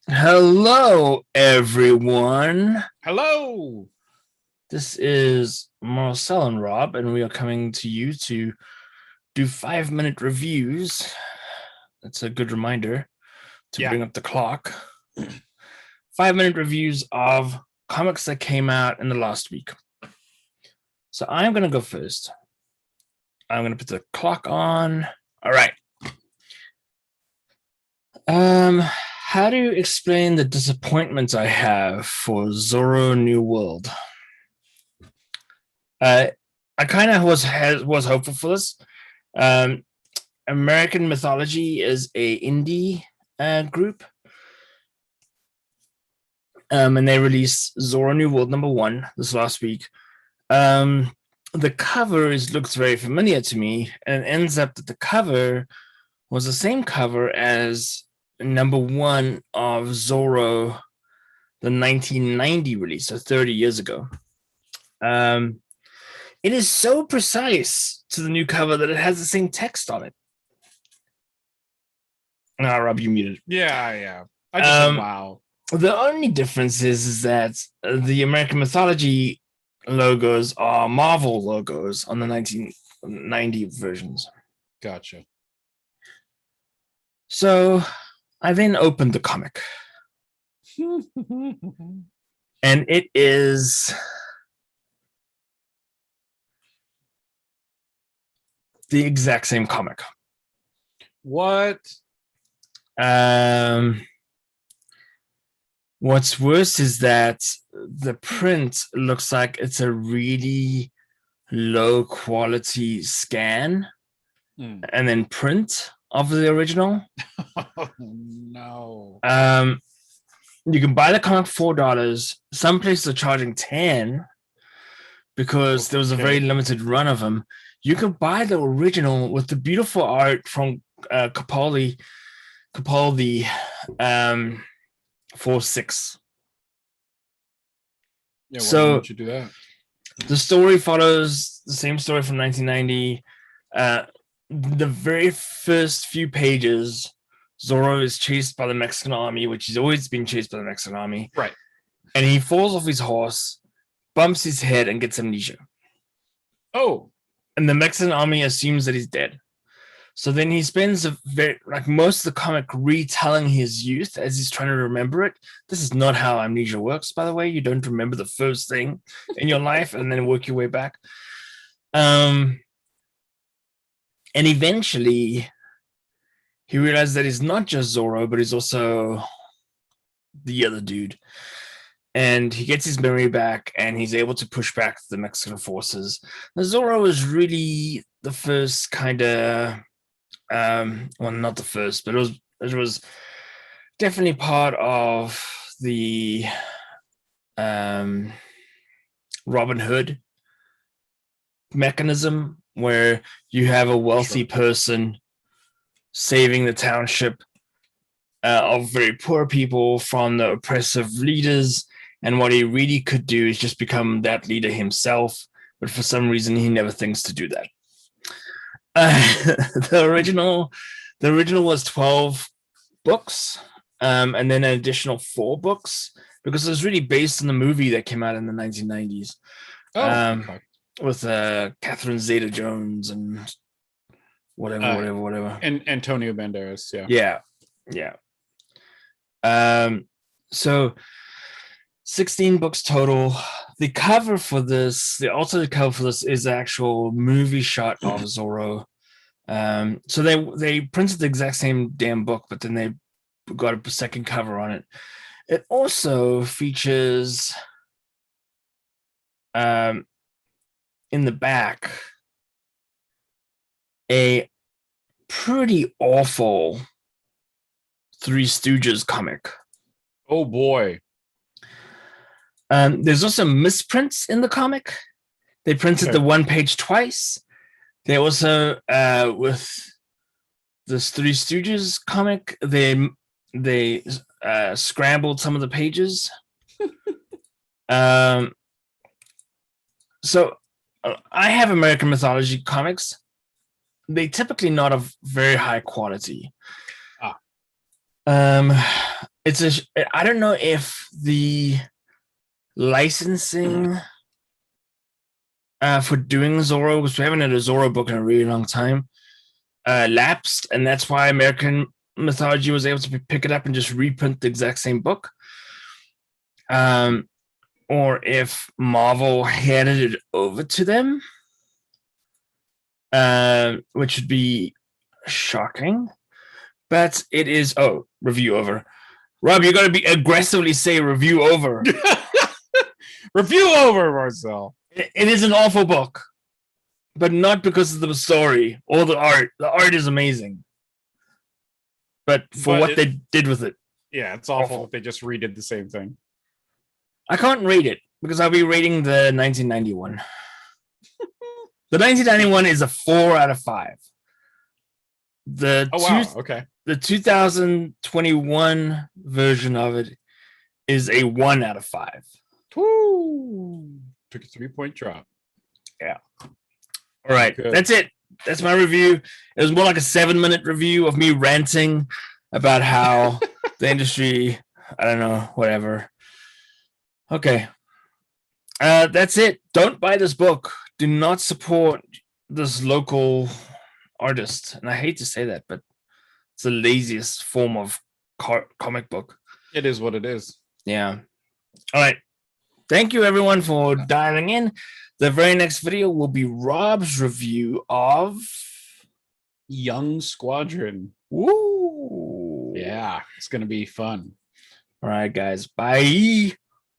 Hello, everyone. Hello. This is Marcel and Rob, and we are coming to you to do 5-minute reviews. That's a good reminder to bring up the clock. 5-minute reviews of comics that came out in the last week. So I'm going to go first. I'm going to put the clock on. All right. How do you explain the disappointment I have for Zorro New World? I kind of was hopeful for this. American Mythology is a indie group, and they released Zorro New World #1 this last week. The cover looks very familiar to me, and it ends up that the cover was the same cover as #1 of Zorro, the 1990 release, so 30 years ago. It is so precise to the new cover that it has the same text on it. Rob, you muted. Yeah. I just said wow. The only difference is that the American Mythology logos are Marvel logos on the 1990 versions. Gotcha. So I then opened the comic. And it is the exact same comic. What? What's worse is that the print looks like it's a really low quality scan and then print of the original. Oh, no. You can buy the comic $4. Some places are charging $10 because there was a very limited run of them. You can buy the original with the beautiful art from Capaldi for $6. Yeah, why don't you do that? The story follows the same story from 1990. The very first few pages, Zorro is chased by the Mexican army, which he's always been chased by the Mexican army. Right. And he falls off his horse, bumps his head, and gets amnesia. Oh. And the Mexican army assumes that he's dead. So then he spends most of the comic retelling his youth as he's trying to remember it. This is not how amnesia works, by the way. You don't remember the first thing in your life and then work your way back. And eventually, he realizes that he's not just Zorro, but he's also the other dude. And he gets his memory back, and he's able to push back the Mexican forces. Now, Zorro is really the first kind of, well, not the first, but it was definitely part of the Robin Hood mechanism, where you have a wealthy person saving the township of very poor people from the oppressive leaders. And what he really could do is just become that leader himself. But for some reason, he never thinks to do that. The original was 12 books, and then an additional 4 books, because it was really based on the movie that came out in the 1990s. With Catherine Zeta-Jones and whatever. And Antonio Banderas, yeah. So 16 books total. The cover for this, the alternate cover for this, is the actual movie shot of Zorro. So they printed the exact same damn book, but then they got a second cover on it. It also features in the back a pretty awful Three Stooges comic. Oh boy. There's also misprints in the comic. They printed the one page twice. They also, with this Three Stooges comic, they scrambled some of the pages. So I have American Mythology comics. They typically not of very high quality. Um, I don't know if the licensing for doing Zorro, because we haven't had a Zorro book in a really long time, lapsed, and that's why American Mythology was able to pick it up and just reprint the exact same book. Or if Marvel handed it over to them, which would be shocking. But it is. Oh, review over. Rob, you got to be aggressively say review over. Review over, Marcel. It is an awful book, but not because of the story or the art. The art is amazing, but for what they did with it, yeah, it's awful if they just redid the same thing. I can't rate it because I'll be rating the 1991. The 1991 is a 4 out of 5. Okay. The 2021 version of it is a 1 out of 5. Woo! Took a 3-point drop. Yeah. All right. Good. That's it. That's my review. It was more like a 7-minute review of me ranting about how the industry, I don't know, whatever. Okay. That's it. Don't buy this book. Do not support this local artist. And I hate to say that, but it's the laziest form of comic book. It is what it is. Yeah. All right. Thank you, everyone, for dialing in. The very next video will be Rob's review of Young Squadron. Woo! Yeah, it's going to be fun. All right, guys. Bye.